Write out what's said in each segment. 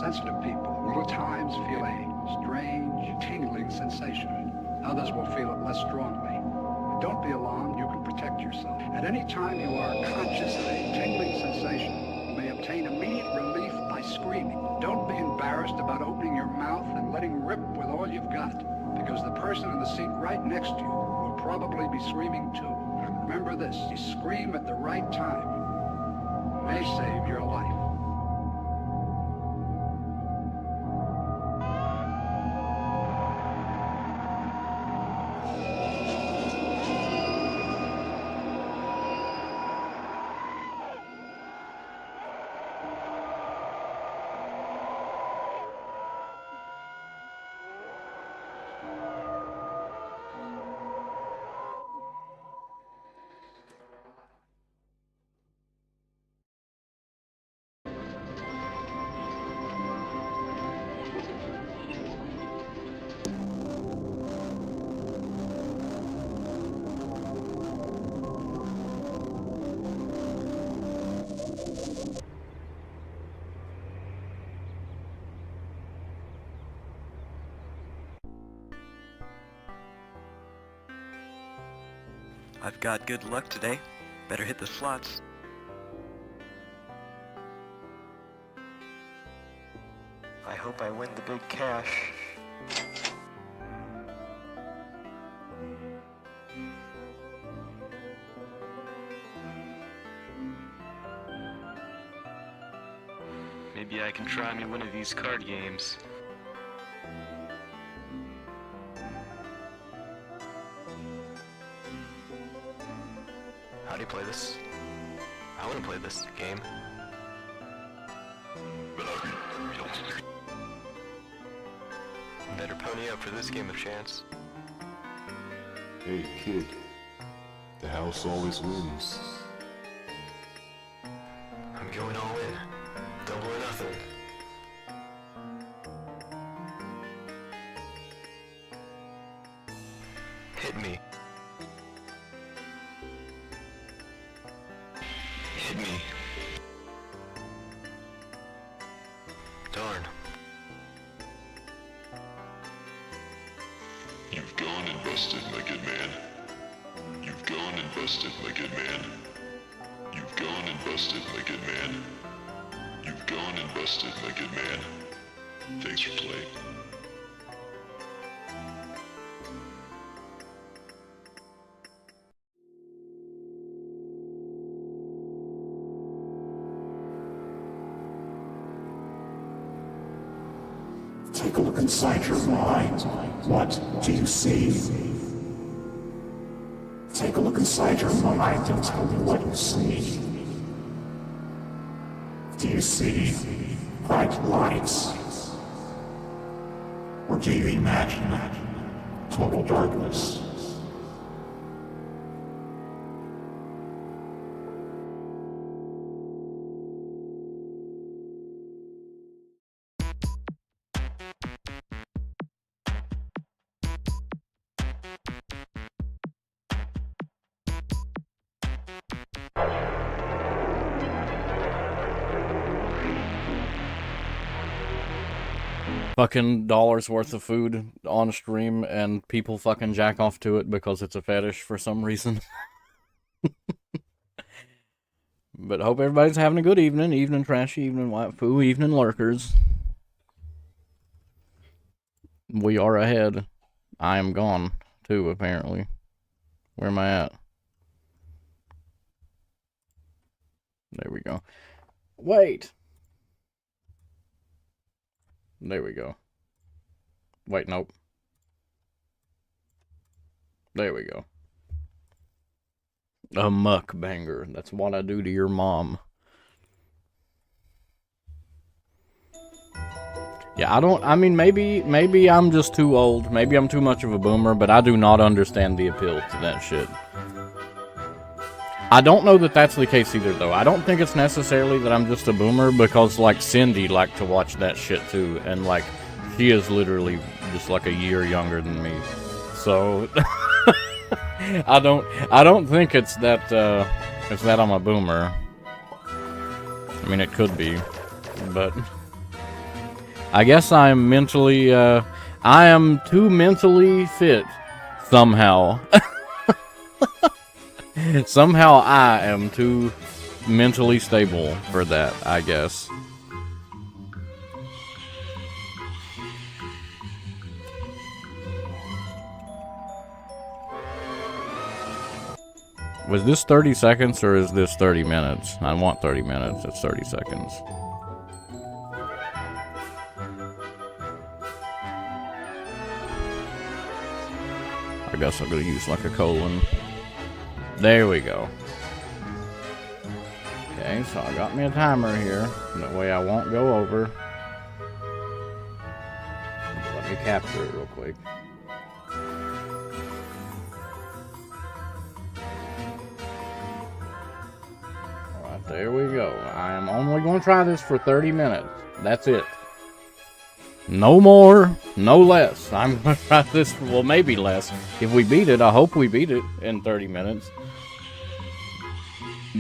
sensitive people will at times feel a strange, tingling sensation. Others will feel it less strongly. Don't be alarmed, you can protect yourself. At any time you are conscious of a tingling sensation, you may obtain immediate relief by screaming. Don't be embarrassed about opening your mouth and letting rip with all you've got, because the person in the seat right next to you will probably be screaming too. Remember this, you scream at the right time. It may save your life. I've got good luck today. Better hit the slots. I hope I win the big cash. Maybe I can try me one of these card games. How do you play this? I want to play this game. Better pony up for this game of chance. Hey kid, the house always wins. I'm going all in. Double or nothing. Hit me. Hit me. Darn. You've gone and busted, my good man. You've gone and busted, my good man. You've gone and busted, my good man. You've gone and busted, my good man. Thanks for playing. Take a look inside your mind. What do you see? Take a look inside your mind and tell me what you see. Do you see bright lights? Or do you imagine total darkness? Fucking dollars worth of food on stream and people fucking jack off to it because it's a fetish for some reason. But hope everybody's having a good evening. Evening trashy, evening white foo, evening lurkers. We are ahead. I am gone, too, apparently. Where am I at? There we go. Wait! There we go. Wait, nope. There we go. A mukbanger. That's what I do to your mom. Yeah, I mean, maybe I'm just too old. Maybe I'm too much of a boomer, but I do not understand the appeal to that shit. I don't know that that's the case either, though. I don't think it's necessarily that I'm just a boomer, because, like, Cindy liked to watch that shit, too. And, like, she is literally just, like, a year younger than me. So, I don't think it's that I'm a boomer. I mean, it could be, but I guess I am mentally, I am too mentally fit, somehow. Somehow I am too mentally stable for that, I guess. Was this 30 seconds or is this 30 minutes? I want 30 minutes, it's 30 seconds. I guess I'm gonna use like a colon. There we go. Okay, so I got me a timer here. That way I won't go over. Let me capture it real quick. Alright, there we go. I am only going to try this for 30 minutes. That's it. No more, no less. I'm going to try this for, well, maybe less. If we beat it, I hope we beat it in 30 minutes.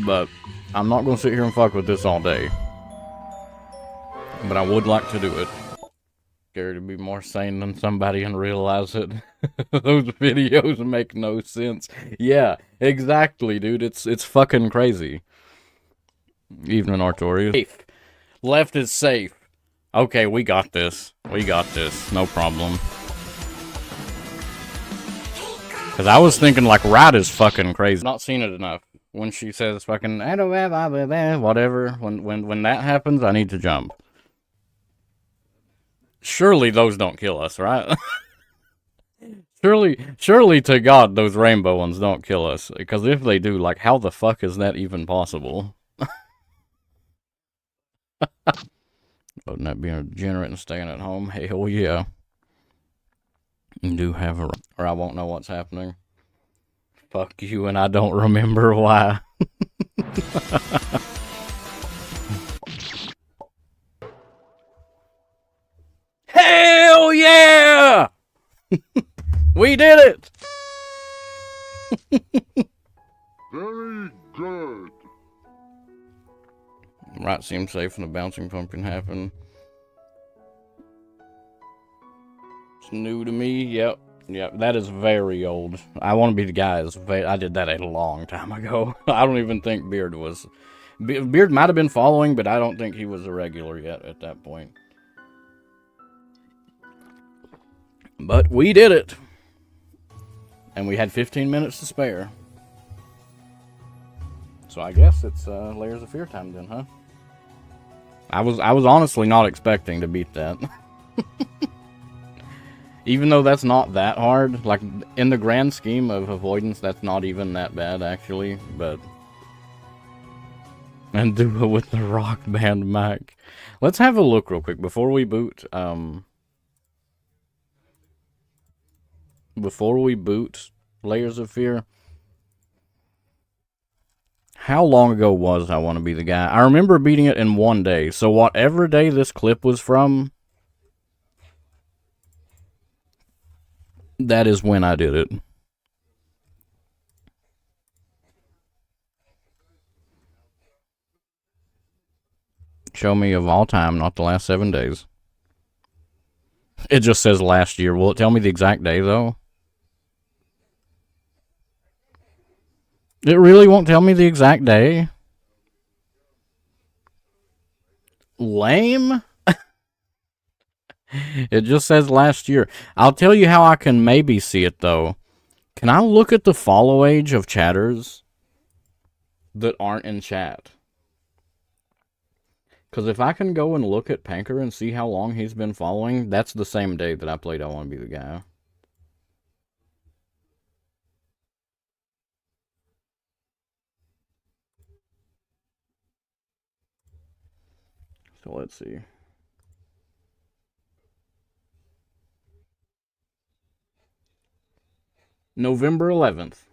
But I'm not going to sit here and fuck with this all day. But I would like to do it. Scared to be more sane than somebody and realize it. Those videos make no sense. Yeah, exactly, dude. It's fucking crazy. Evening, Artorias. Safe. Left is safe. Okay, we got this. We got this. No problem. Because I was thinking, like, right is fucking crazy. Not seen it enough. When she says fucking, whatever, when that happens, I need to jump. Surely those don't kill us, right? Surely to God, those rainbow ones don't kill us. Because if they do, like, how the fuck is that even possible? Wouldn't that be a degenerate and staying at home? Hell yeah. You do have a... Or I won't know what's happening. Fuck you, and I don't remember why. Hell yeah! We did it! Very good. Right seems safe and the bouncing pumpkin happened. It's new to me, yep. Yep, that is very old. I want to be the guy. I did that a long time ago. I don't even think Beard was... Beard might have been following, but I don't think he was a regular yet at that point. But we did it! And we had 15 minutes to spare. So I guess it's Layers of Fear time then, huh? I was honestly not expecting to beat that. Even though that's not that hard, like, in the grand scheme of avoidance, that's not even that bad, actually, but... And do it with the Rock Band mic. Let's have a look real quick, before we boot, Layers of Fear. How long ago was I Want to Be the Guy? I remember beating it in one day, so whatever day this clip was from... That is when I did it. Show me of all time, not the last 7 days. It just says last year. Will it tell me the exact day, though? It really won't tell me the exact day? Lame? It just says last year. I'll tell you how I can maybe see it, though. Can I look at the follow age of chatters that aren't in chat? Because if I can go and look at Panker and see how long he's been following, that's the same day that I played I Want to Be the Guy. So let's see. November 11th.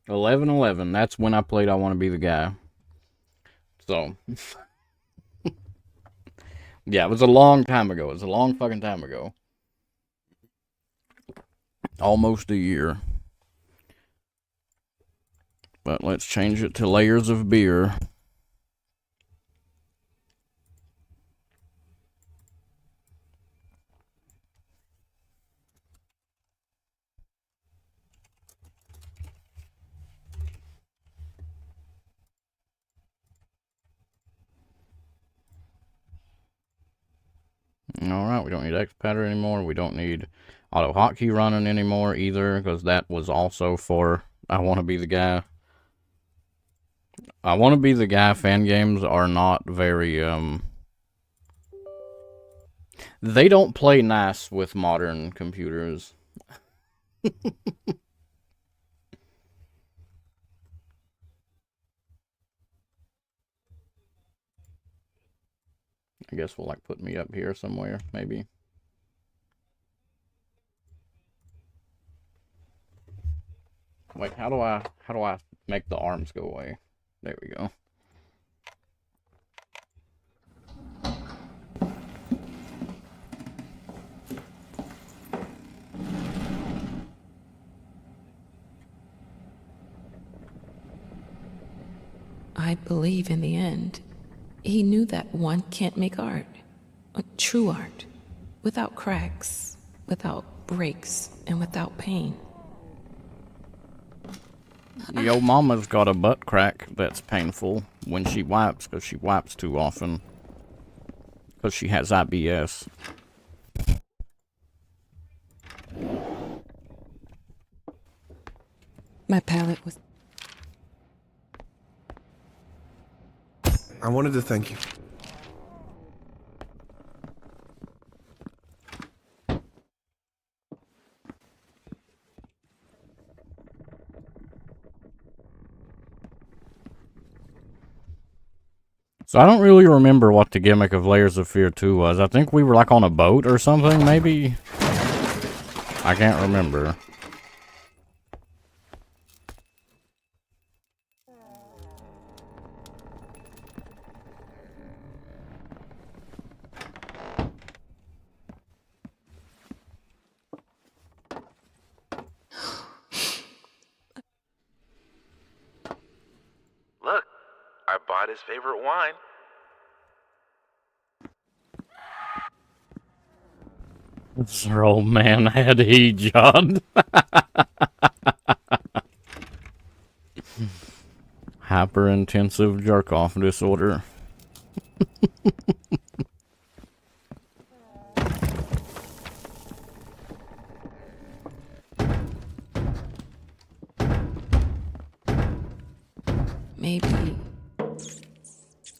11/11. That's when I played I Want to Be the Guy. So. Yeah, it was a long time ago. It was a long fucking time ago. Almost a year. But let's change it to Layers of Beer. Alright, we don't need X-Patter anymore. We don't need auto hotkey running anymore either, because that was also for I Want to Be the Guy. I Want to Be the Guy fan games are not very, they don't play nice with modern computers. I guess we'll like put me up here somewhere, maybe. Wait, how do I make the arms go away? There we go. I believe in the end, he knew that one can't make art, a true art, without cracks, without breaks, and without pain. Yo mama's got a butt crack that's painful when she wipes, because she wipes too often. Because she has IBS. My palette was... I wanted to thank you. So I don't really remember what the gimmick of Layers of Fear 2 was. I think we were like on a boat or something, maybe? I can't remember. Look, I bought his favorite wine. This old man had he, John. Hyper-intensive jerk-off disorder. Maybe...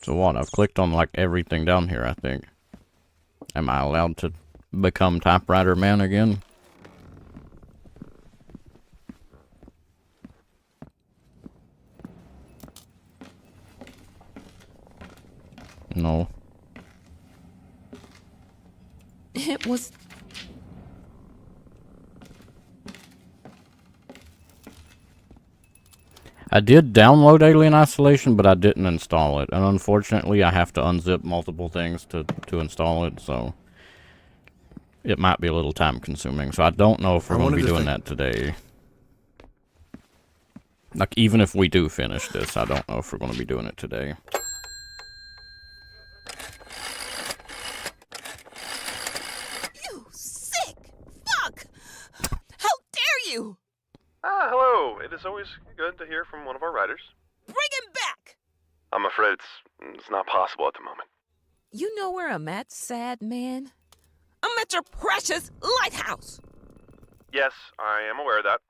So what? I've clicked on like everything down here, I think. Am I allowed to become typewriter man again? No. It was... I did download Alien Isolation, but I didn't install it. And unfortunately, I have to unzip multiple things to install it, so... It might be a little time consuming, so I don't know if we're going to be doing that today. Like, even if we do finish this, I don't know if we're going to be doing it today. You sick fuck! How dare you! Ah, hello. It is always good to hear from one of our writers. Bring him back! I'm afraid it's not possible at the moment. You know where I'm at, sad man? I'm at your precious lighthouse! Yes, I am aware of that.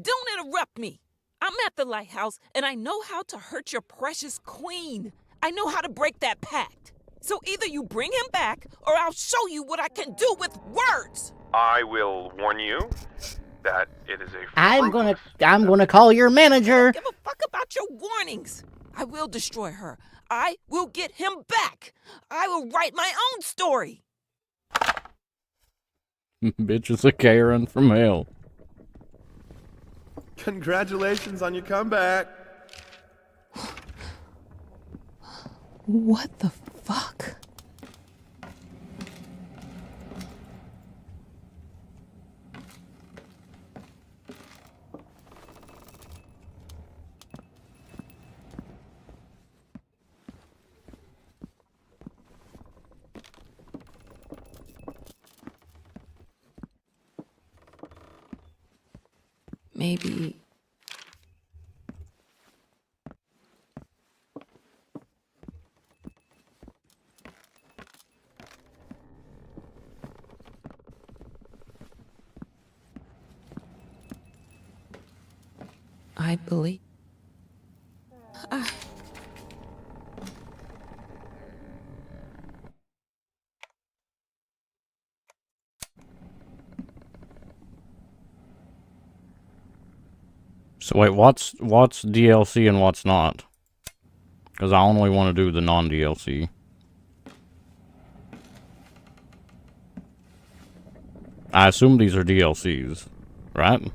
Don't interrupt me! I'm at the lighthouse, and I know how to hurt your precious queen. I know how to break that pact. So either you bring him back, or I'll show you what I can do with words! I will warn you that it is a I'm gonna call your manager! Give a fuck about your warnings! I will destroy her. I will get him back! I will write my own story! Bitch is a Karen from hell. Congratulations on your comeback. What the fuck? Maybe... I believe. So wait, what's DLC and what's not? Because I only want to do the non-DLC. I assume these are DLCs, right?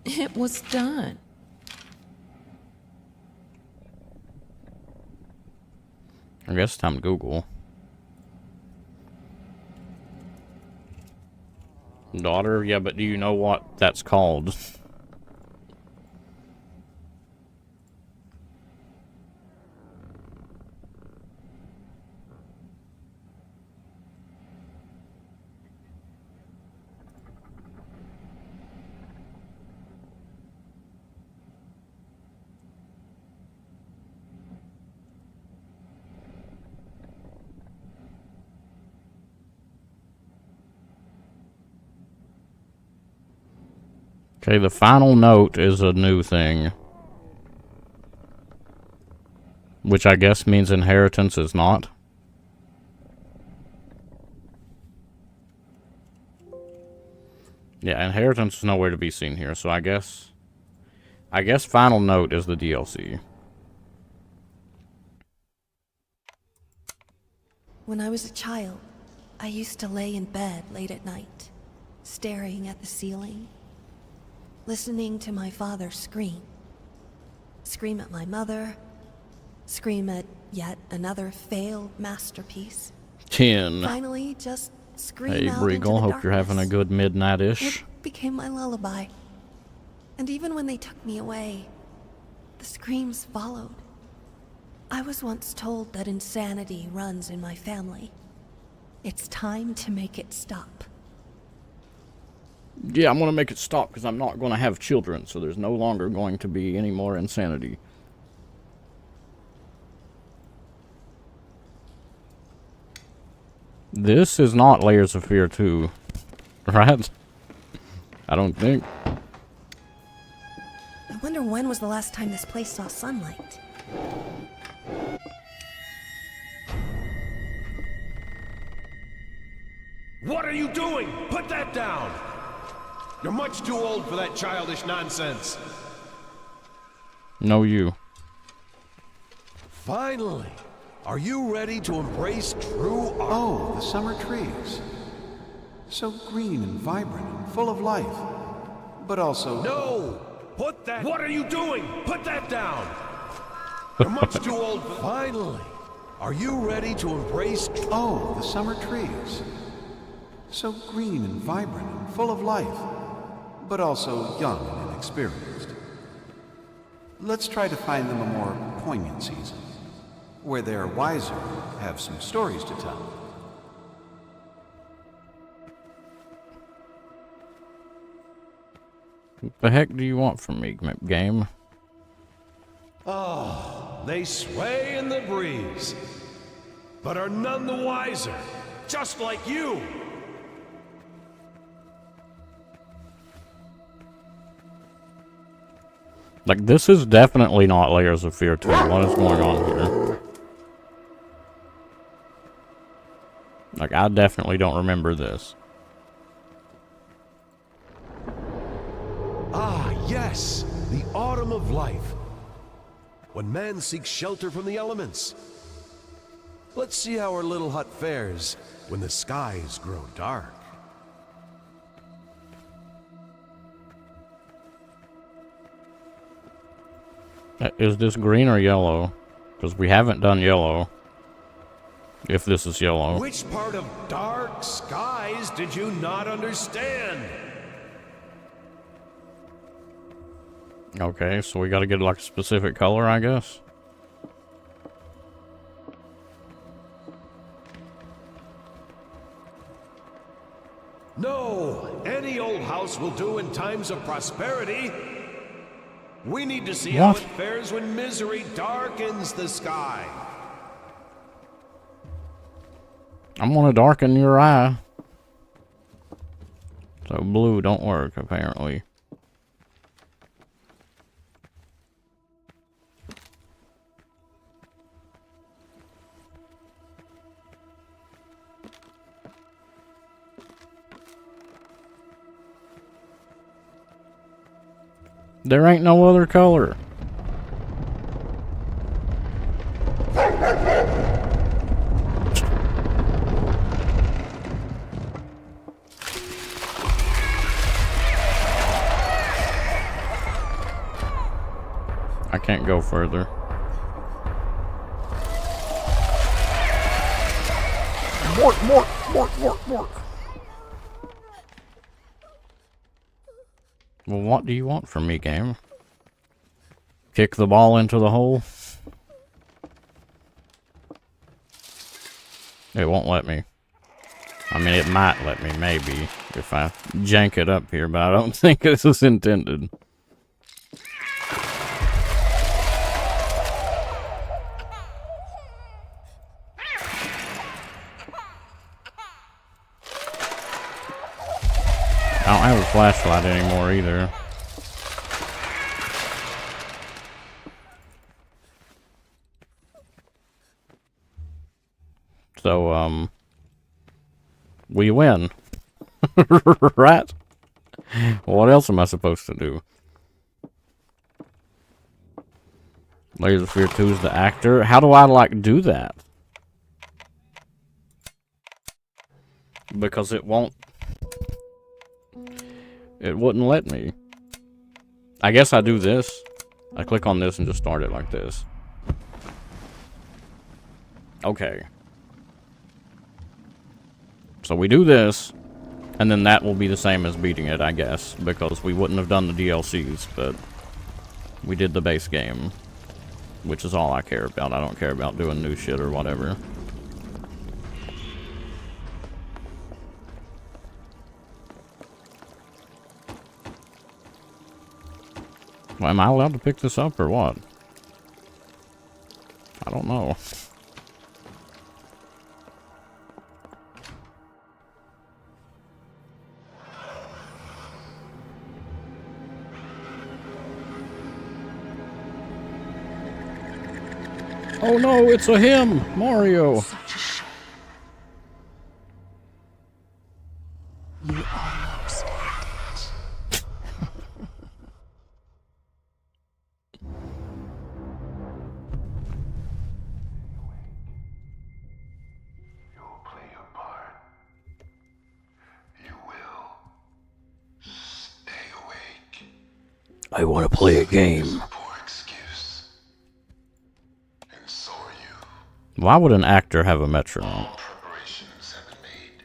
It was done. I guess it's time to Google. Daughter? Yeah, but do you know what that's called? Okay, the final note is a new thing. Which I guess means inheritance is not. Yeah, inheritance is nowhere to be seen here, so I guess final note is the DLC. When I was a child, I used to lay in bed late at night, staring at the ceiling, listening to my father scream. Scream at my mother, scream at yet another failed masterpiece. 10. Finally, just scream Hey, out into Breagle, the hope you're having a darkness. good midnight-ish. It became my lullaby. And even when they took me away, the screams followed. I was once told that insanity runs in my family. It's time to make it stop. Yeah, I'm gonna make it stop because I'm not gonna have children, so there's no longer going to be any more insanity. This is not Layers of Fear 2, right? I don't think. I wonder when was the last time this place saw sunlight? What are you doing? Put that down! You're much too old for that childish nonsense. No, you. Finally! Are you ready to embrace true art? Oh, the summer trees. So green and vibrant and full of life. But also... No! Put that... What are you doing? Put that down! You're much too old for... Finally! Are you ready to embrace... Oh, the summer trees. So green and vibrant and full of life. But also young and inexperienced. Let's try to find them a more poignant season. Where they're wiser, have some stories to tell. What the heck do you want from me, game? Oh, they sway in the breeze, but are none the wiser, just like you. Like, this is definitely not Layers of Fear 2. What is going on here? Like, I definitely don't remember this. Ah, yes, the autumn of life. When man seeks shelter from the elements. Let's see how our little hut fares when the skies grow dark. Is this green or yellow? Because we haven't done yellow. If this is yellow. Which part of dark skies did you not understand? Okay, so we gotta get like a specific color, I guess. No, any old house will do in times of prosperity. We need to see What? how it fares when misery darkens the sky. I'm gonna darken your eye. So blue don't work, apparently. There ain't no other color. I can't go further. Mort. Well, what do you want from me, game? Kick the ball into the hole? It won't let me. I mean, it might let me, maybe, if I jank it up here, but I don't think this is intended. I don't have a flashlight anymore either. So, we win. Right? What else am I supposed to do? Laser Sphere 2 is the actor. How do I, like, do that? Because it won't... It wouldn't let me. I guess I do this. I click on this and just start it like this. Okay. So we do this, and then that will be the same as beating it, I guess, because we wouldn't have done the DLCs, but we did the base game, which is all I care about. I don't care about doing new shit or whatever. Well, am I allowed to pick this up or what? I don't know. Oh no, it's a him, Mario. You almost had it. You'll play your part. You will stay awake. I want to play a game. Why would an actor have a metronome? All preparations have been made.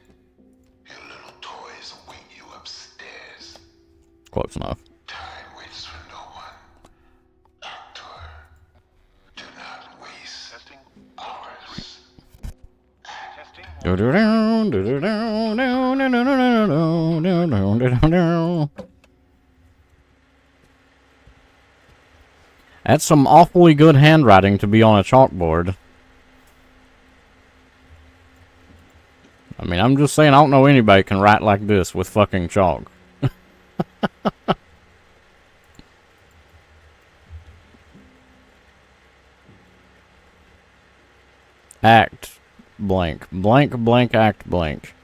Your little toys await you upstairs. Close enough. Time waits for no one. Actor, do not waste hours. That's some awfully good handwriting to be on a chalkboard. I mean, I'm just saying, I don't know anybody can write like this with fucking chalk. Act blank. Blank, blank, act blank.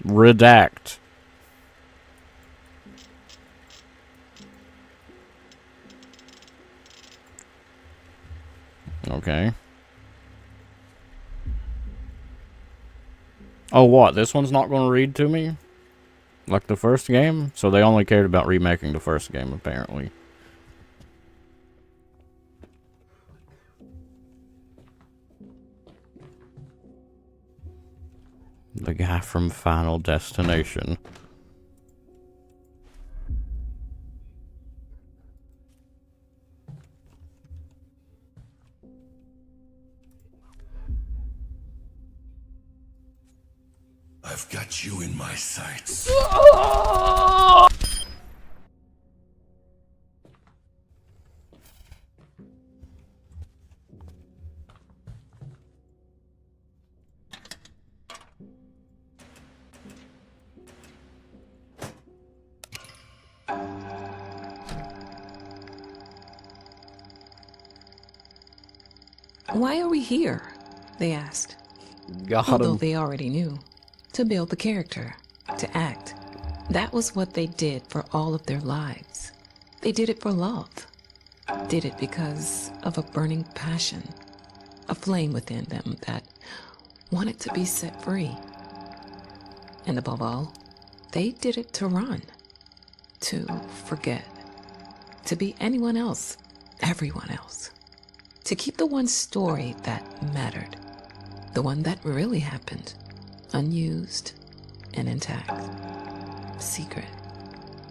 Redact. Okay. Oh, what? This one's not going to read to me? Like the first game? So they only cared about remaking the first game, apparently. The guy from Final Destination. I've got you in my sights. Why are we here? They asked. Got Although him. they already knew. To build the character. To act. That was what they did for all of their lives. They did it for love. Did it because of a burning passion. A flame within them that wanted to be set free. And above all, they did it to run. To forget. To be anyone else. Everyone else. To keep the one story that mattered. The one that really happened. Unused and intact. Secret.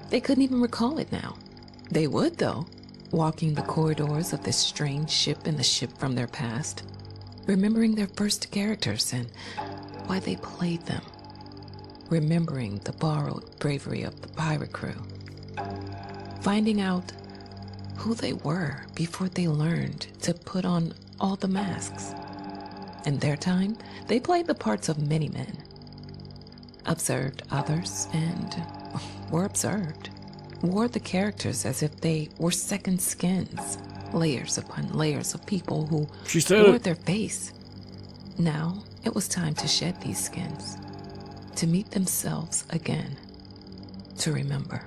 They couldn't even recall it now. They would, though, walking the corridors of this strange ship in the ship from their past, remembering their first characters and why they played them, remembering the borrowed bravery of the pirate crew, finding out who they were before they learned to put on all the masks. In their time, they played the parts of many men, observed others, and were observed. Wore the characters as if they were second skins, layers upon layers of people who wore their face. Now, it was time to shed these skins, to meet themselves again, to remember,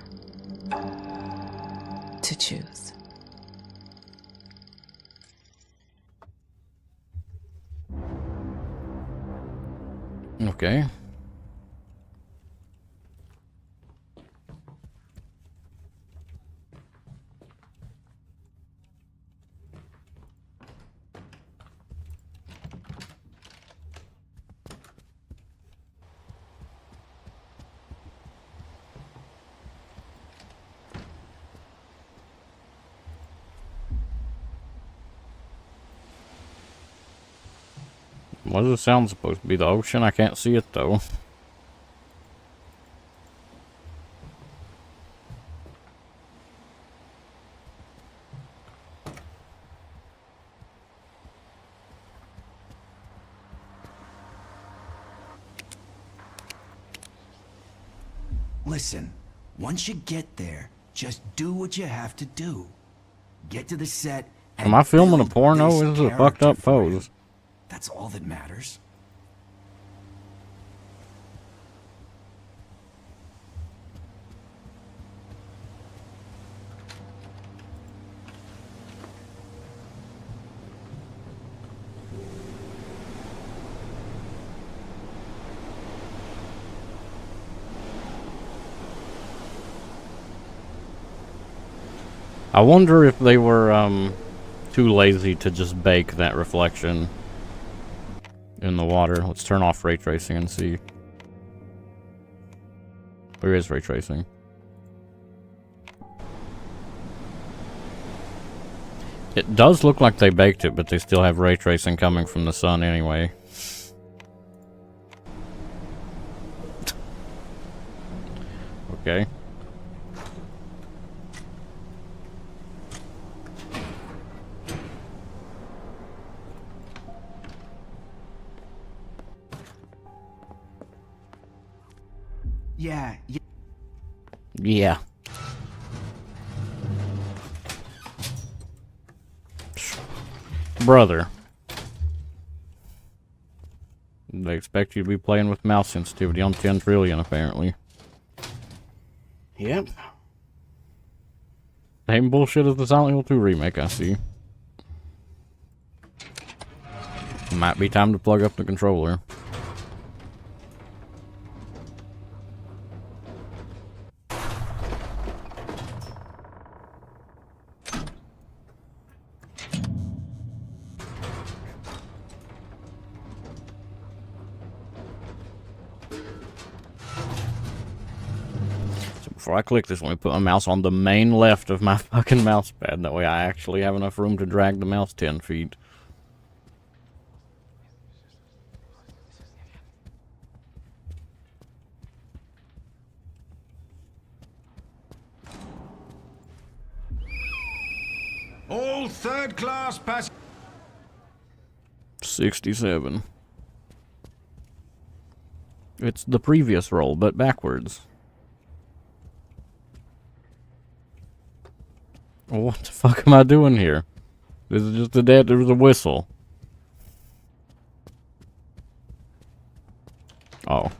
to choose. Okay. What does it sound supposed to be? The ocean? I can't see it though. Listen, once you get there, just do what you have to do. Get to the set and Am I filming a build porno? this This is a fucked character up for you. pose. That's all that matters. I wonder if they were too lazy to just bake that reflection in the water. Let's turn off ray tracing and see. There is ray tracing. It does look like they baked it, but they still have ray tracing coming from the sun anyway. Okay. Yeah. Yeah. Brother. They expect you to be playing with mouse sensitivity on 10 trillion, apparently. Yep. Same bullshit as the Silent Hill 2 remake, I see. Might be time to plug up the controller. Before I click this, let me put my mouse on the main left of my fucking mouse pad. That way I actually have enough room to drag the mouse 10 feet. All third-class passengers. 67. It's the previous roll, but backwards. What the fuck am I doing here? This is just a dead. There was a whistle. Oh.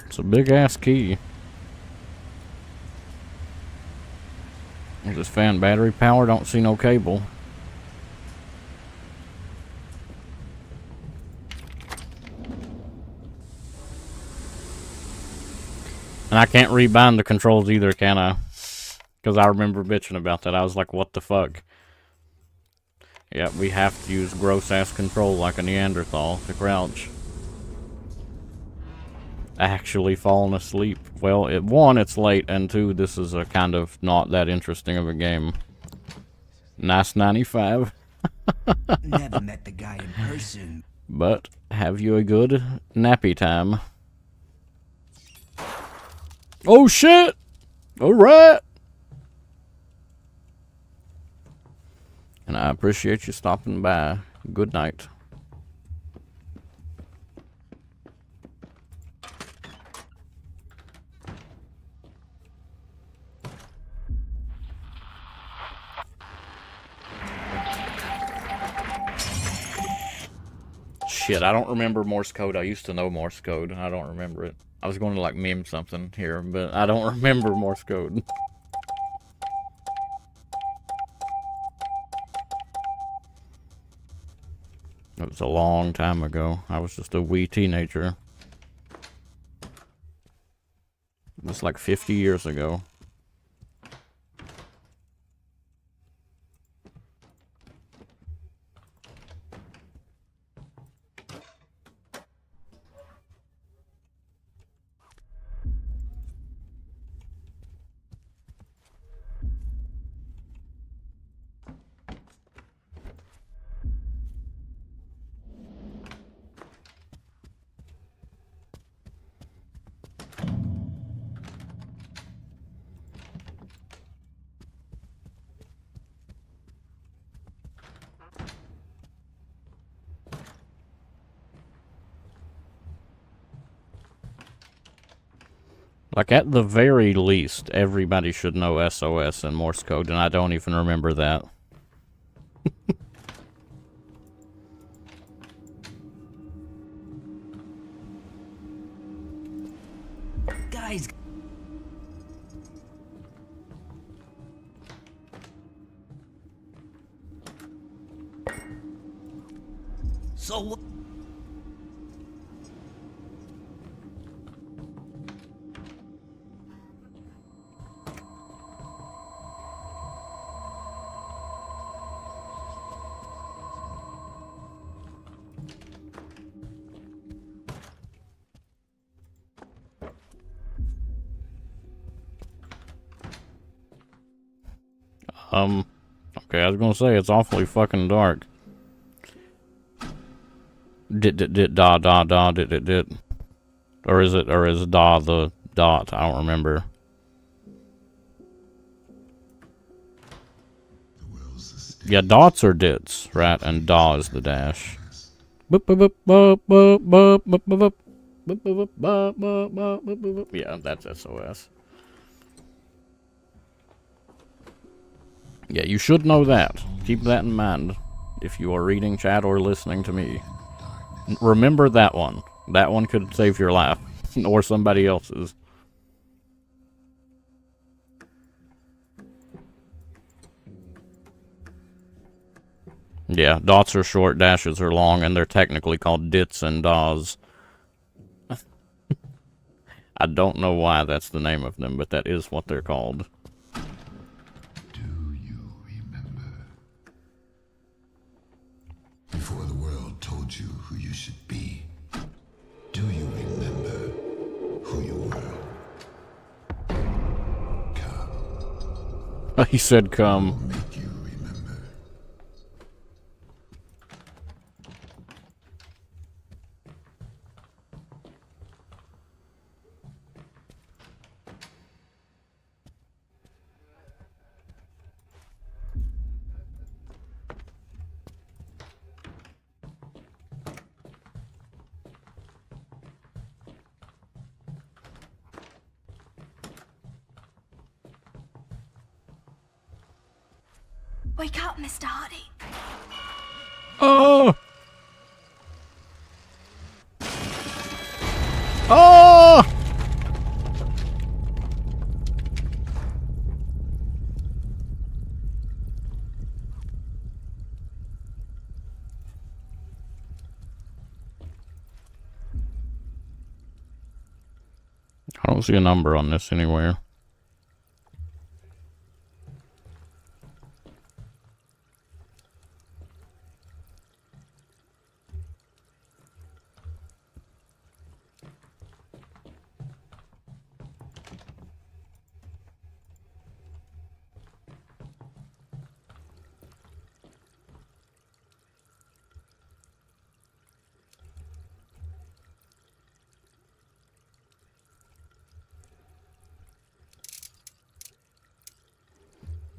It's a big ass key. Is this fan battery power? Don't see no cable. And I can't rebind the controls either, can I? Because I remember bitching about that. I was like, what the fuck? Yeah, we have to use gross ass control like a Neanderthal to crouch. Actually falling asleep. Well, one, it's late, and two, this is a kind of not that interesting of a game. Nice 95. Never met the guy in person. But have you a good nappy time? Oh shit! Alright! And I appreciate you stopping by. Good night. Shit, I don't remember Morse code. I used to know Morse code. I don't remember it. I was going to like meme something here, but I don't remember Morse code. It was a long time ago. I was just a wee teenager. It was like 50 years ago. Like, at the very least, everybody should know SOS and Morse code, and I don't even remember that. Guys. So what? Okay, I was gonna say, it's awfully fucking dark. Dit. Or is da the dot? I don't remember. Yeah, dots are dits, right? And da is the dash. Yeah, that's SOS. Yeah, you should know that. Keep that in mind if you are reading chat or listening to me. Remember that one. That one could save your life. Or somebody else's. Yeah, dots are short, dashes are long, and they're technically called dits and das. I don't know why that's the name of them, but that is what they're called. Before the world told you who you should be, do you remember who you were? He said come. Make you remember. Wake up, Mr. Hardy. Oh! Oh! I don't see a number on this anywhere.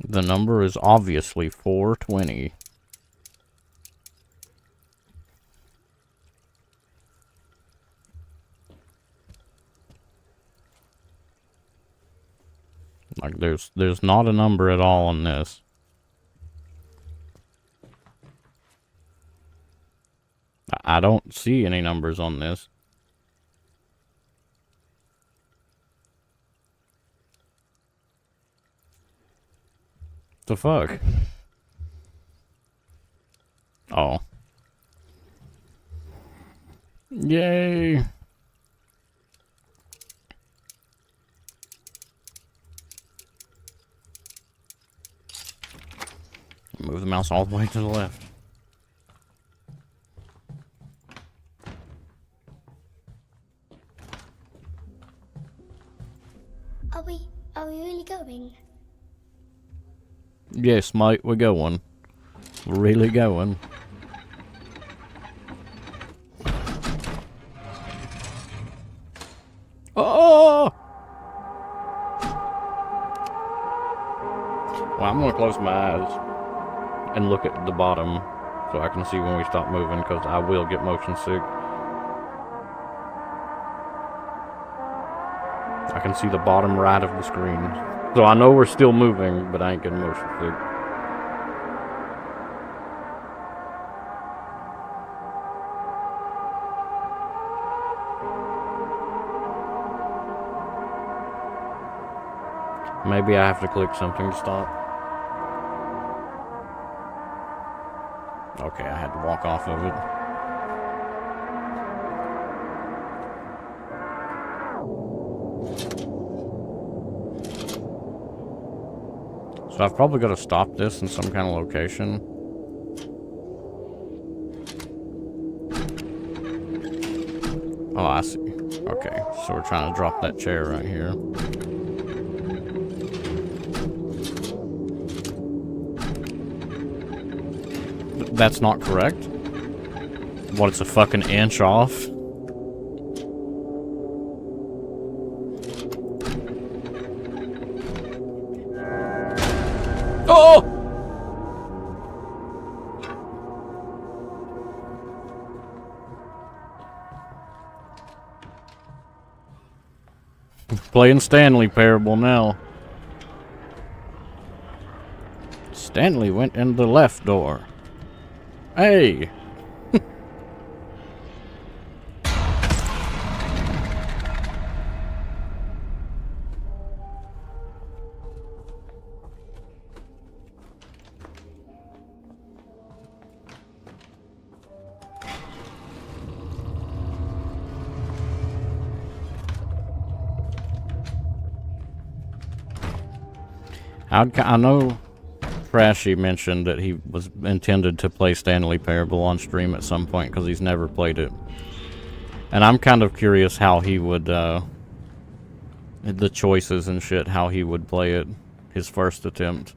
The number is obviously 420. Like there's not a number at all on this. I don't see any numbers on this. The fuck? Oh. Yay. Move the mouse all the way to the left. Are we really going? Yes, mate, we're going. We're really going. Oh! Well, I'm gonna close my eyes and look at the bottom so I can see when we stop moving, because I will get motion sick. I can see the bottom right of the screen. So I know we're still moving, but I ain't getting motion sick. Maybe I have to click something to stop. Okay, I had to walk off of it. So I've probably got to stop this in some kind of location. Oh, I see. Okay, so we're trying to drop that chair right here. That's not correct. What, it's a fucking inch off? Oh! Playing Stanley Parable now. Stanley went in the left door. Hey! I know Trashy mentioned that he was intended to play Stanley Parable on stream at some point because he's never played it. And I'm kind of curious how he would, the choices and shit, how he would play it, his first attempt.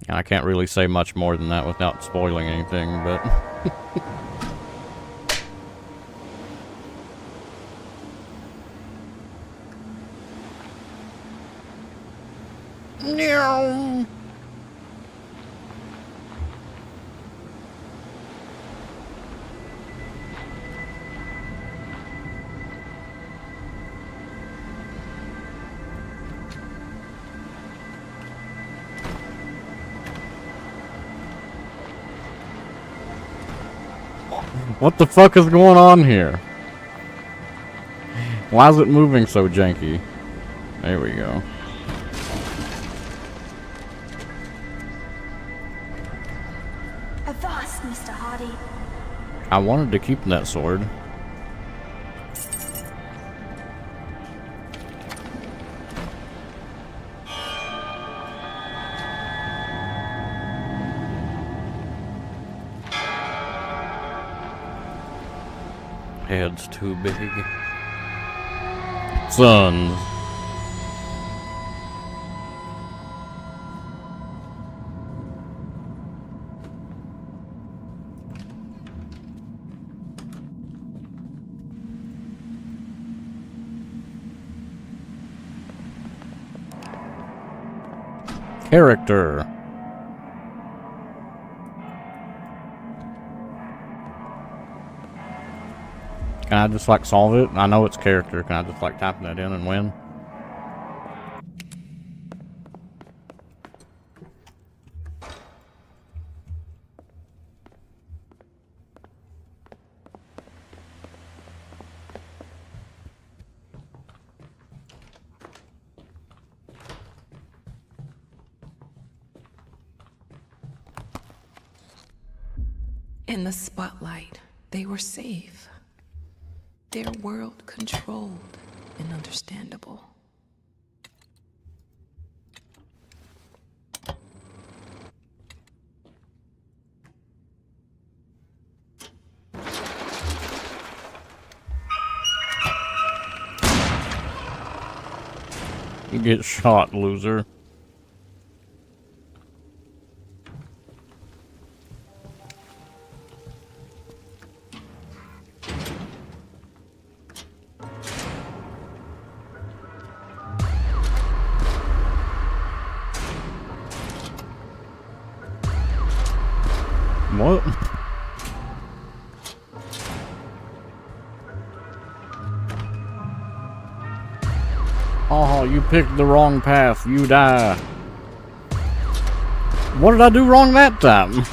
And I can't really say much more than that without spoiling anything, but... No. What the fuck is going on here? Why is it moving so janky? There we go. Avast, Mr. Hardy. I wanted to keep that sword. Head's too big. Sons. Character. Can I just like solve it? I know it's character. Can I just like type that in and win? In the spotlight, they were safe. Their world controlled and understandable. You get shot, loser. What? Oh, you picked the wrong path. You die. What did I do wrong that time?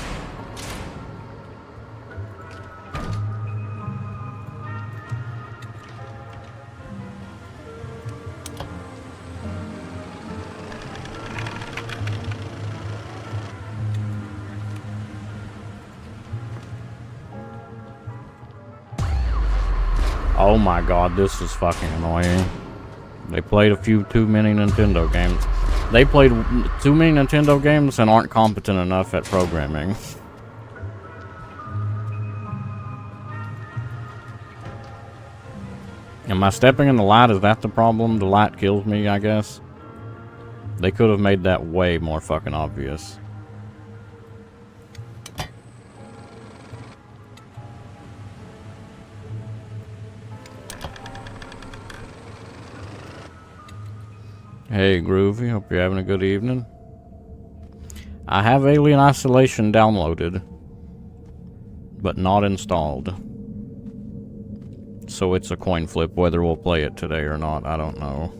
Oh my god, this is fucking annoying. They played a few too many Nintendo games. They played too many Nintendo games and aren't competent enough at programming. Am I stepping in the light? Is that the problem? The light kills me, I guess. They could have made that way more fucking obvious. Hey Groovy, hope you're having a good evening. I have Alien Isolation downloaded, but not installed. So it's a coin flip whether we'll play it today or not, I don't know.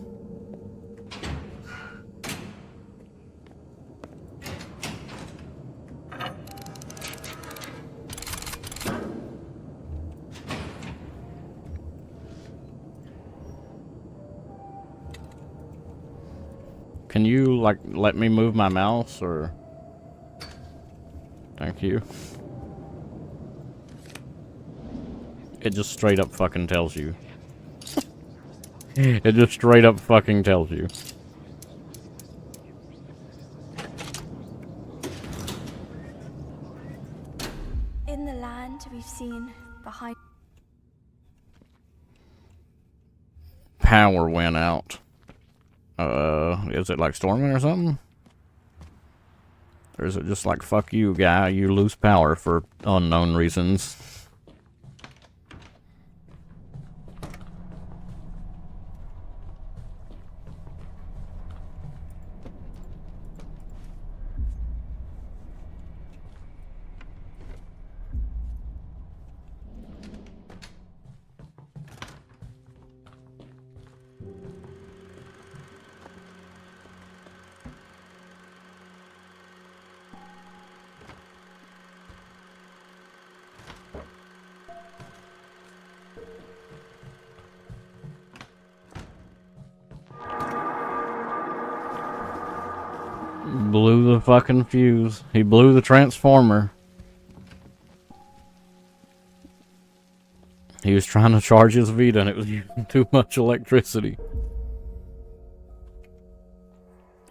Can you, like, let me move my mouse, or... Thank you. It just straight up fucking tells you. It just straight up fucking tells you. In the land we've seen behind. Power went out. Is it like storming or something? Or is it just like, fuck you, guy, you lose power for unknown reasons? blew the fucking fuse. He blew the transformer. He was trying to charge his Vita and it was using too much electricity.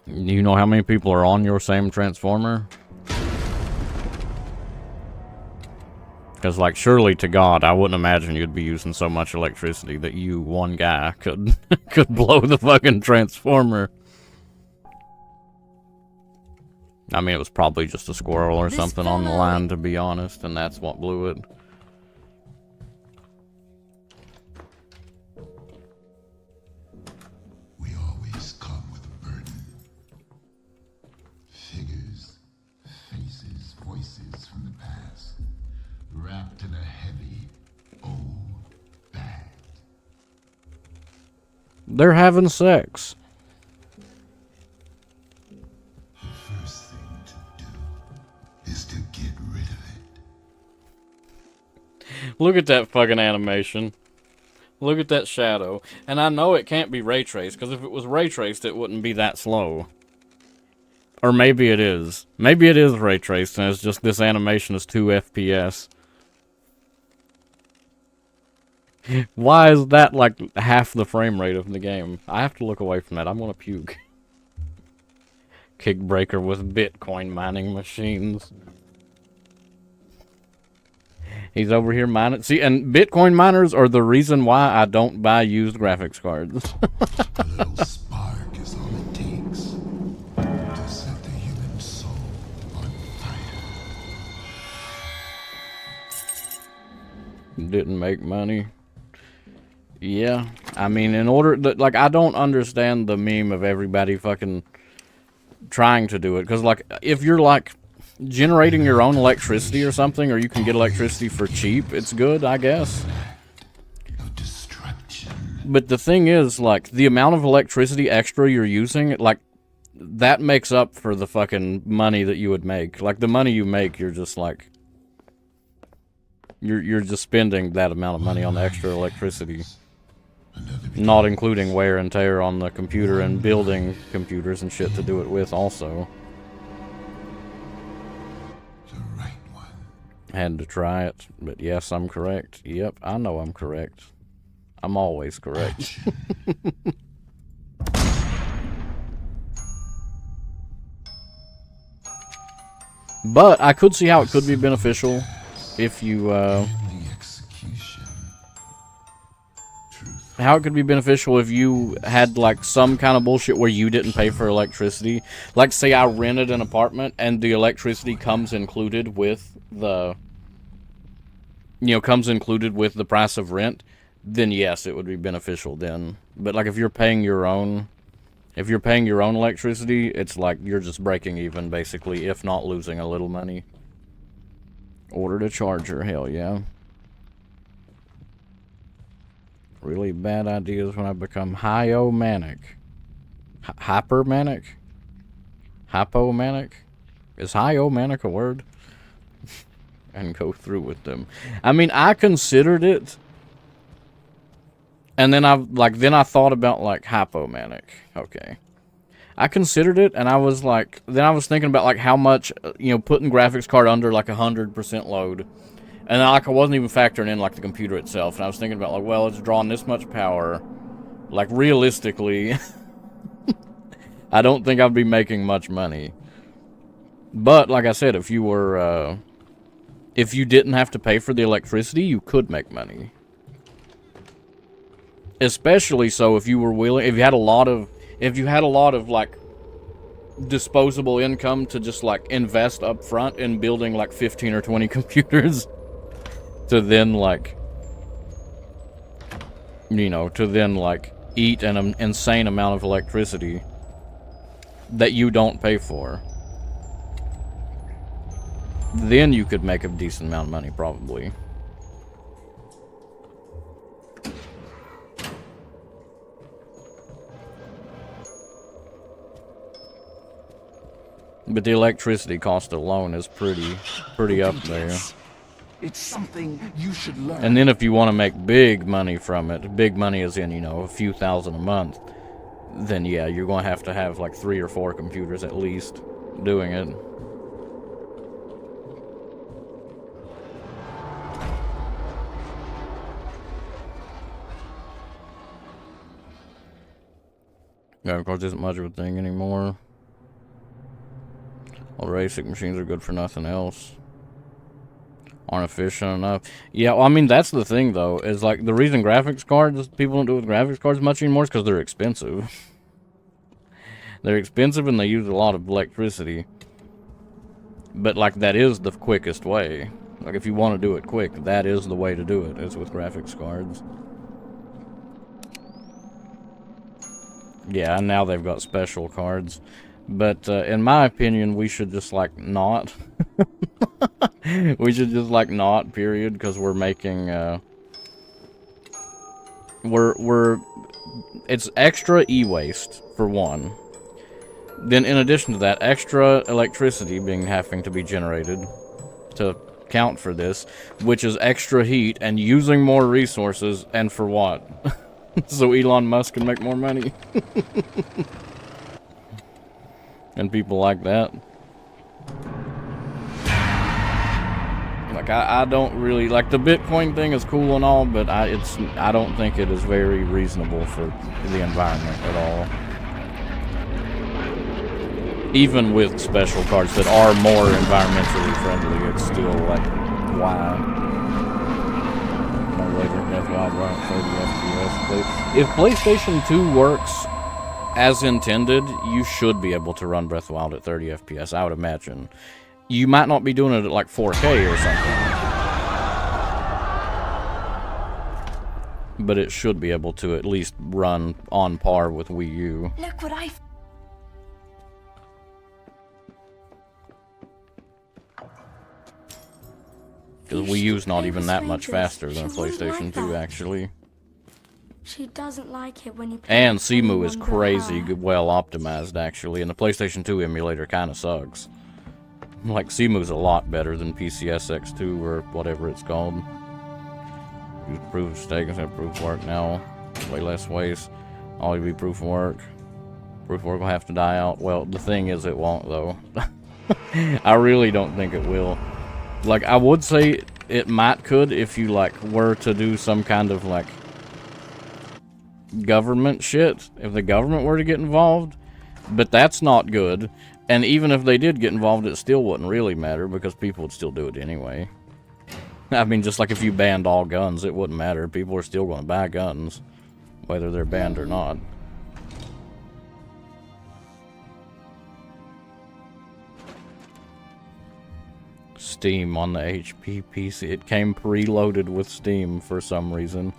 You know how many people are on your same transformer? Because, like, surely to God, I wouldn't imagine you'd be using so much electricity that you, one guy, could could blow the fucking transformer. I mean, it was probably just a squirrel or something on the line, to be honest, and that's what blew it. We always come with a burden. Figures, faces, voices from the past, wrapped in a heavy, old bag. They're having sex. The first thing to do is to get rid of it. Look at that fucking animation. Look at that shadow. And I know it can't be ray traced, because if it was ray traced, it wouldn't be that slow. Or maybe it is. Maybe it is ray traced, and it's just this animation is 2 FPS. Why is that like half the frame rate of the game? I have to look away from that. I'm gonna puke. Kickbreaker with Bitcoin mining machines. He's over here mining. See, and Bitcoin miners are the reason why I don't buy used graphics cards. A little spark is all it takes to set the human soul on fire. Didn't make money. Yeah, I mean, in order to, like, I don't understand the meme of everybody fucking trying to do it, because, like, if you're, like, generating your own electricity or something, or you can get electricity for cheap, it's good, I guess. But the thing is, like, the amount of electricity extra you're using, like, that makes up for the fucking money that you would make. Like, the money you make, you're just, like, you're just spending that amount of money on the extra electricity. Not including wear and tear on the computer and building computers and shit to do it with also. Had to try it, but yes, I'm correct. Yep, I know I'm correct. I'm always correct. But I could see how it could be beneficial if you, how it could be beneficial if you had, like, some kind of bullshit where you didn't pay for electricity. Like, say I rented an apartment and the electricity comes included with the, you know, comes included with the price of rent, then yes, it would be beneficial then. But, like, if you're paying your own electricity, it's like you're just breaking even, basically, if not losing a little money. Ordered a charger, hell yeah. Really bad ideas when I become hypomanic. Hypermanic? Hypomanic? Is hypomanic a word? And go through with them. I mean, I considered it. And then I thought about, like, hypomanic. Okay. I considered it, and I was like, then I was thinking about, like, how much, you know, putting graphics card under, like, 100% load. And then, like, I wasn't even factoring in, like, the computer itself. And I was thinking about, like, well, it's drawing this much power. Like, realistically, I don't think I'd be making much money. But, like I said, if you were, if you didn't have to pay for the electricity, you could make money. Especially so if you were willing, if you had a lot of, like, disposable income to just, like, invest up front in building, like, 15 or 20 computers. To then, like, you know, to then, like, eat an insane amount of electricity that you don't pay for. Then you could make a decent amount of money, probably. But the electricity cost alone is pretty up there. It's something you should learn. And then if you want to make big money from it, big money is in, you know, a few thousand a month, then yeah, you're going to have like 3 or 4 computers at least. doing it. Yeah, of course, isn't much of a thing anymore. All the racing machines are good for nothing else. Aren't efficient enough. Yeah, well, I mean, that's the thing, though, is like the reason graphics cards, people don't do it with graphics cards much anymore is because they're expensive. They're expensive and they use a lot of electricity. But, like, that is the quickest way. Like, if you want to do it quick, that is the way to do it, is with graphics cards. Yeah, and now they've got special cards. But, in my opinion, we should just, like, not. We should just, like, not, period, because we're making, it's extra e-waste, for one. Then, in addition to that, extra electricity having to be generated to count for this, which is extra heat and using more resources, and for what? So Elon Musk can make more money. And people like that. Like, I don't really... Like, the Bitcoin thing is cool and all, but I don't think it is very reasonable for the environment at all. Even with special cards that are more environmentally friendly, it's still, like, why? No later than Death Wild run 30 FPS. If PlayStation 2 works as intended, you should be able to run Breath of the Wild at 30 FPS, I would imagine. You might not be doing it at like 4K or something. But it should be able to at least run on par with Wii U. Look what I... Because Wii U's not even that much faster than a PlayStation 2, actually. She doesn't like it when you play. And Simu is crazy well optimized, actually, and the PlayStation 2 emulator kind of sucks. Like, Simu's a lot better than PCSX2 or whatever it's called. Use proof of stake instead of proof of work now. Way less waste. Always be proof of work. Proof of work will have to die out. Well, the thing is, it won't, though. I really don't think it will. Like, I would say it could if you, like, were to do some kind of, like, government shit, if the government were to get involved, but that's not good. And even if they did get involved, it still wouldn't really matter because people would still do it anyway. I mean, just like if you banned all guns, it wouldn't matter. People are still going to buy guns, whether they're banned or not. Steam on the HP PC. It came preloaded with Steam for some reason.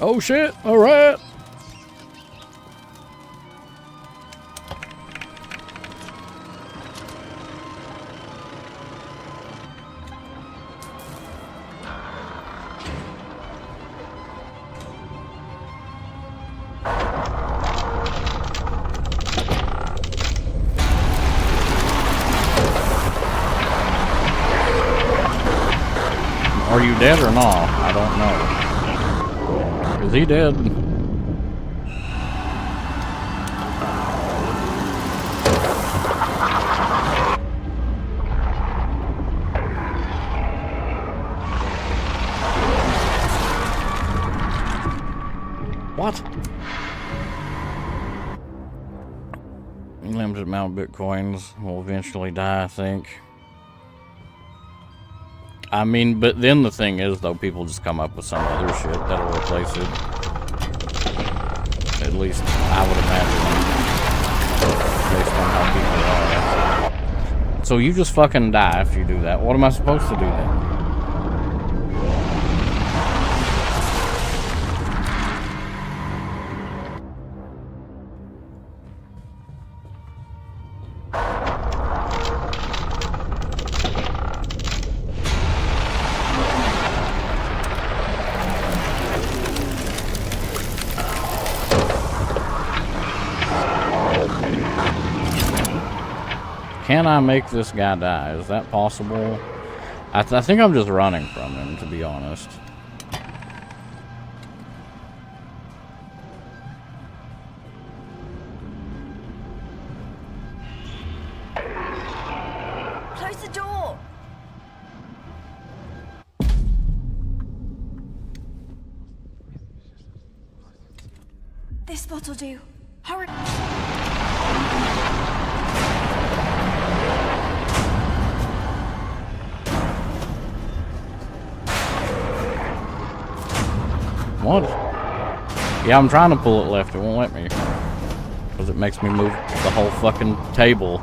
Oh shit, alright. Are you dead or not? I don't know. Is he dead? What? Limited amount of bitcoins will eventually die, I think. I mean, but then the thing is, though, people just come up with some other shit that'll replace it. At least, I would imagine. Based on how people are. So you just fucking die if you do that. What am I supposed to do then? Can I make this guy die? Is that possible? I think I'm just running from him, to be honest. Close the door! This spot'll do. Hurry! What? Yeah, I'm trying to pull it left. It won't let me. Because it makes me move the whole fucking table.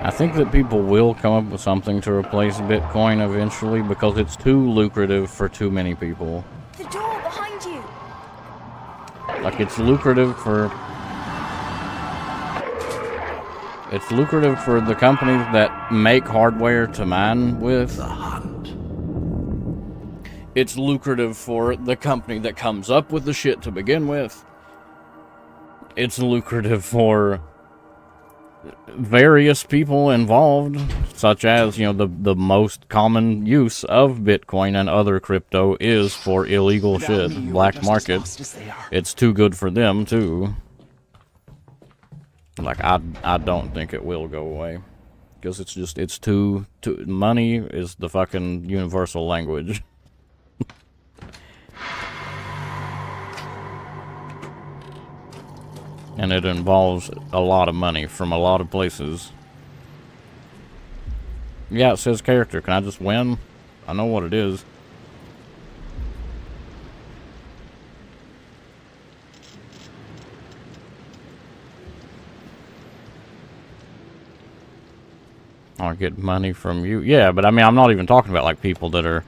I think that people will come up with something to replace Bitcoin eventually because it's too lucrative for too many people. The door behind you! Like, it's lucrative for... It's lucrative for the companies that make hardware to mine with. The hunt. It's lucrative for the company that comes up with the shit to begin with. It's lucrative for various people involved, such as, you know, the most common use of Bitcoin and other crypto is for illegal shit, black market. It's too good for them too. Like, I don't think it will go away, because it's too money is the fucking universal language. And it involves a lot of money from a lot of places. Yeah, it says character. Can I just win? I know what it is. I'll get money from you. Yeah, but I mean, I'm not even talking about like people that are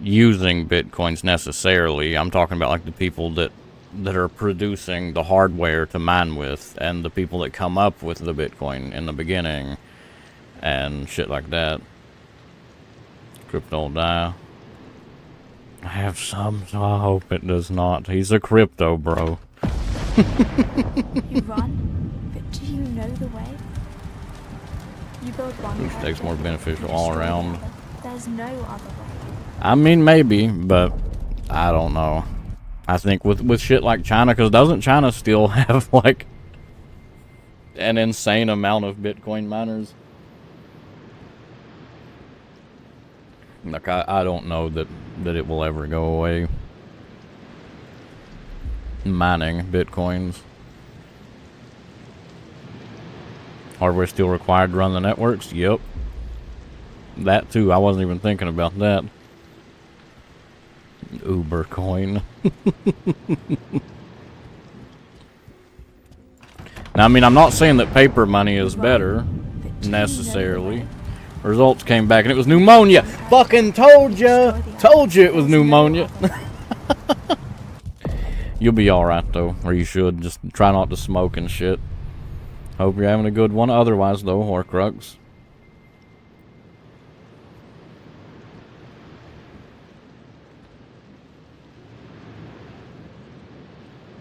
using Bitcoins necessarily. I'm talking about like the people that are producing the hardware to mine with, and the people that come up with the Bitcoin in the beginning and shit like that. Crypto will die. I have some, so I hope it does not. He's a crypto bro. You run, but do you know the way? You build one Which takes more beneficial all around. There's no other way. I mean, maybe, but I don't know. I think with shit like China, because doesn't China still have like an insane amount of Bitcoin miners? Like, I don't know that it will ever go away. Mining Bitcoins. Hardware still required to run the networks? Yep. That too, I wasn't even thinking about that. Uber coin. Now, I mean, I'm not saying that paper money is better, necessarily. Results came back and it was pneumonia. Fucking told ya! Told you it was pneumonia. You'll be alright, though. Or you should. Just try not to smoke and shit. Hope you're having a good one. Otherwise, though, Horcrux.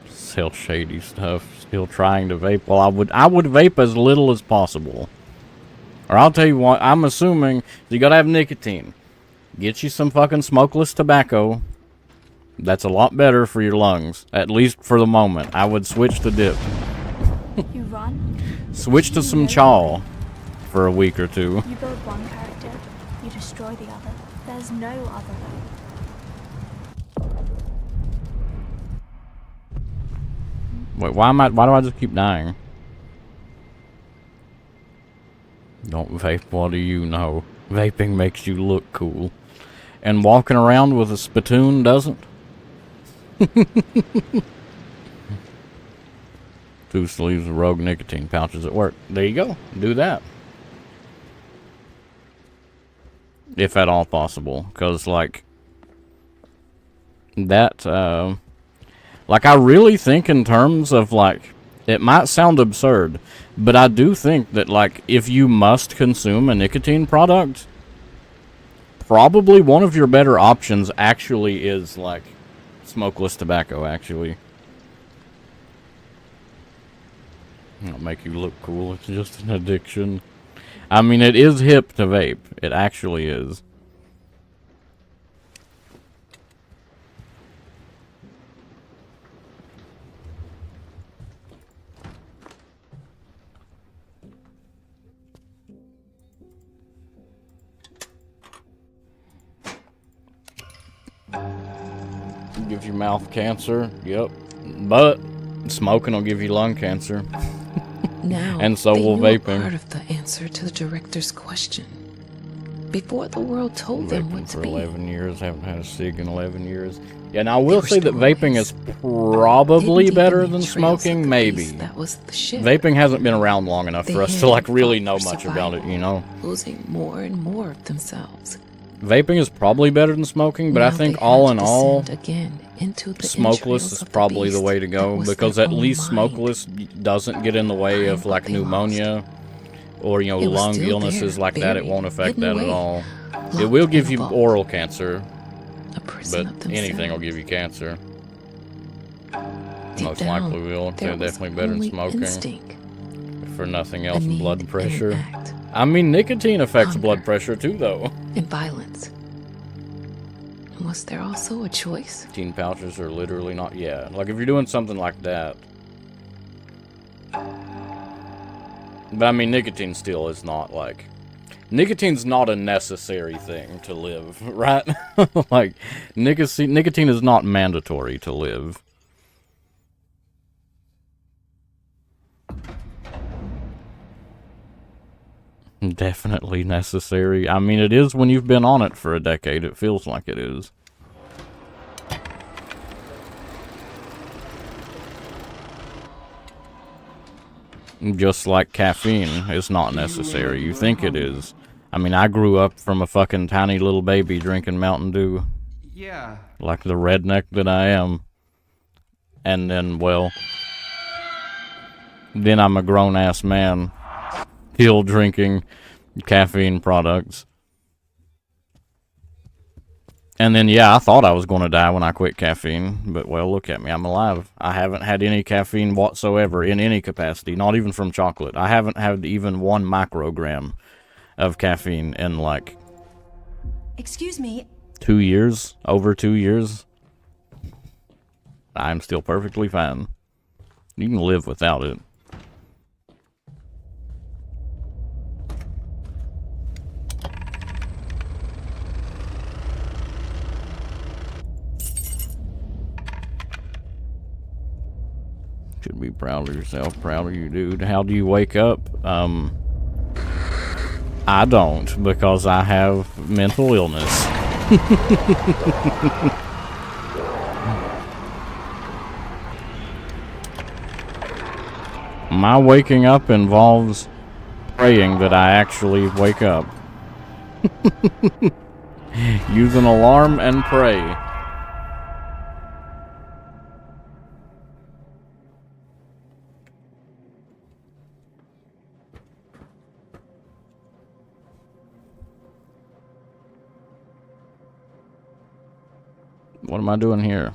Sell shady stuff. Still trying to vape. Well, I would vape as little as possible. Or I'll tell you what, I'm assuming you gotta have nicotine. Get you some fucking smokeless tobacco. That's a lot better for your lungs. At least for the moment. I would switch to dip. You run. Switch to some chaw for a week or two. You build one character, you destroy the other. There's no other way. Wait, why do I just keep dying? Don't vape, what do you know? Vaping makes you look cool. And walking around with a spittoon doesn't? 2 sleeves of Rogue nicotine pouches at work. There you go. Do that. If at all possible. Because, like, that, like, I really think in terms of, like, it might sound absurd, but I do think that, like, if you must consume a nicotine product, probably one of your better options actually is, like, smokeless tobacco, actually. It'll make you look cool. It's just an addiction. I mean, it is hip to vape. It actually is. Gives you mouth cancer. Yep. But smoking will give you lung cancer. Now, and so they will knew vaping. Part of the answer to the director's question. Before the world told them what to for be. 11 years. Haven't had a cig in 11 years. Yeah, now I will say that vaping is probably better than smoking. Maybe. That was the ship. Vaping hasn't been around long enough for us to like really know much about it, you know. Losing more and more of themselves. Vaping is probably better than smoking, but I think all in all, again into the smokeless is probably the way to go, because at least smokeless doesn't get in the way of like pneumonia or, you know, lung illnesses like that. It won't affect that at all. It will give you oral cancer, but anything will give you cancer. Most likely will. They're definitely better than smoking. For nothing else, blood pressure. I mean, nicotine affects blood pressure too, though. And violence. Was there also a choice? Nicotine pouches are literally not, yeah. Like, if you're doing something like that. But, I mean, nicotine still is not, like... Nicotine's not a necessary thing to live, right? Like, nicotine is not mandatory to live. Definitely necessary. I mean, it is when you've been on it for a decade. It feels like it is. Just like caffeine is not necessary. You think it is. I mean, I grew up from a fucking tiny little baby drinking Mountain Dew. Yeah. Like the redneck that I am. And then, well... Then I'm a grown-ass man. Still drinking caffeine products. And then, yeah, I thought I was going to die when I quit caffeine. But, well, look at me. I'm alive. I haven't had any caffeine whatsoever in any capacity. Not even from chocolate. I haven't had even 1 microgram of caffeine in, like... Excuse me. 2 years? Over 2 years? I'm still perfectly fine. You can live without it. Should be proud of yourself. Proud of you, dude. How do you wake up? I don't, because I have mental illness. My waking up involves praying that I actually wake up. Use an alarm and pray. What am I doing here?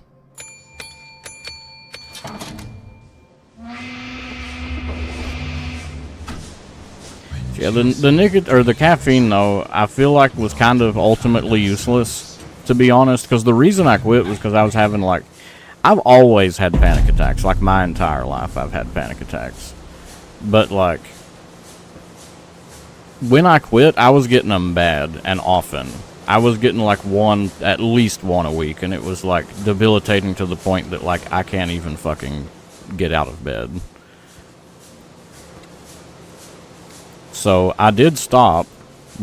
Yeah, the caffeine though, I feel like was kind of ultimately useless, to be honest, because the reason I quit was because I was having like, I've always had panic attacks, like my entire life I've had panic attacks, but like, when I quit, I was getting them bad and often. I was getting like at least one a week, and it was like debilitating to the point that like I can't even fucking get out of bed. So I did stop,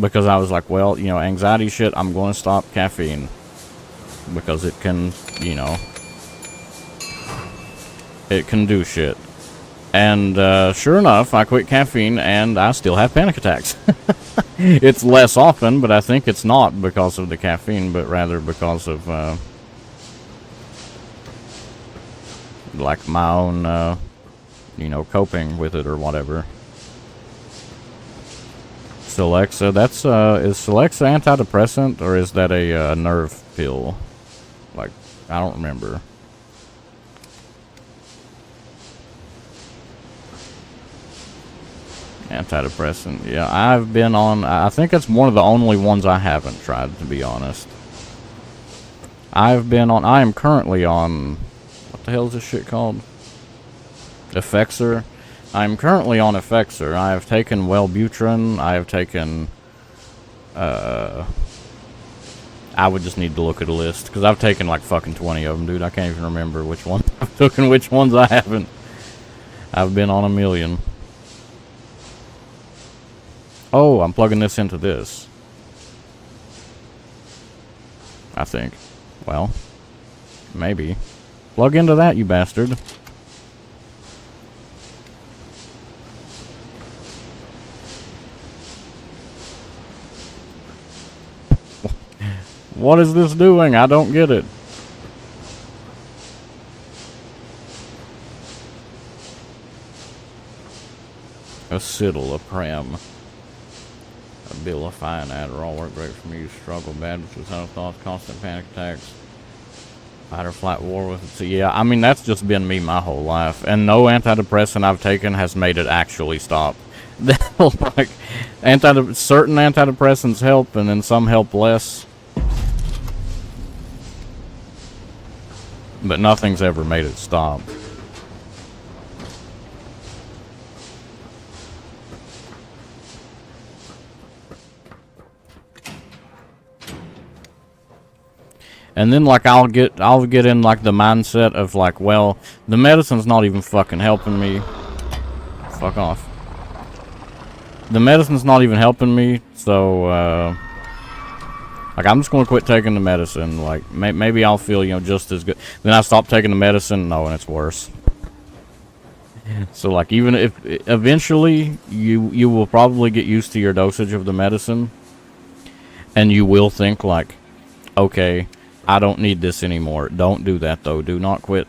because I was like, well, you know, anxiety shit, I'm going to stop caffeine because it can, you know, it can do shit. And sure enough, I quit caffeine and I still have panic attacks. It's less often, but I think it's not because of the caffeine, but rather because of like my own, you know, coping with it or whatever. Celexa, that's is Celexa antidepressant or is that a nerve pill? Like, I don't remember. Antidepressant, yeah, I've been on, I think it's one of the only ones I haven't tried, to be honest. I am currently on, what the hell is this shit called? Effexor. I'm currently on Effexor. I have taken Wellbutrin, I have taken, I would just need to look at a list, because I've taken like fucking 20 of them, dude. I can't even remember which ones I've taken, which ones I haven't. I've been on a million. Oh, I'm plugging this into this. I think. Well, maybe. Plug into that, you bastard. What is this doing? I don't get it. Citalopram. Abilify and Adderall work great for me. Struggle bad with suicidal thoughts, constant panic attacks. Fight or flight war with it. So yeah, I mean, that's just been me my whole life. And no antidepressant I've taken has made it actually stop. Like, certain antidepressants help, and then some help less. But nothing's ever made it stop. And then, like, I'll get in, like, the mindset of, like, well, the medicine's not even fucking helping me. Fuck off. The medicine's not even helping me, so, like, I'm just gonna quit taking the medicine. Like, maybe I'll feel, you know, just as good. Then I stop taking the medicine, no, and it's worse. So, like, even if, eventually, you will probably get used to your dosage of the medicine. And you will think, like, okay, I don't need this anymore. Don't do that, though. Do not quit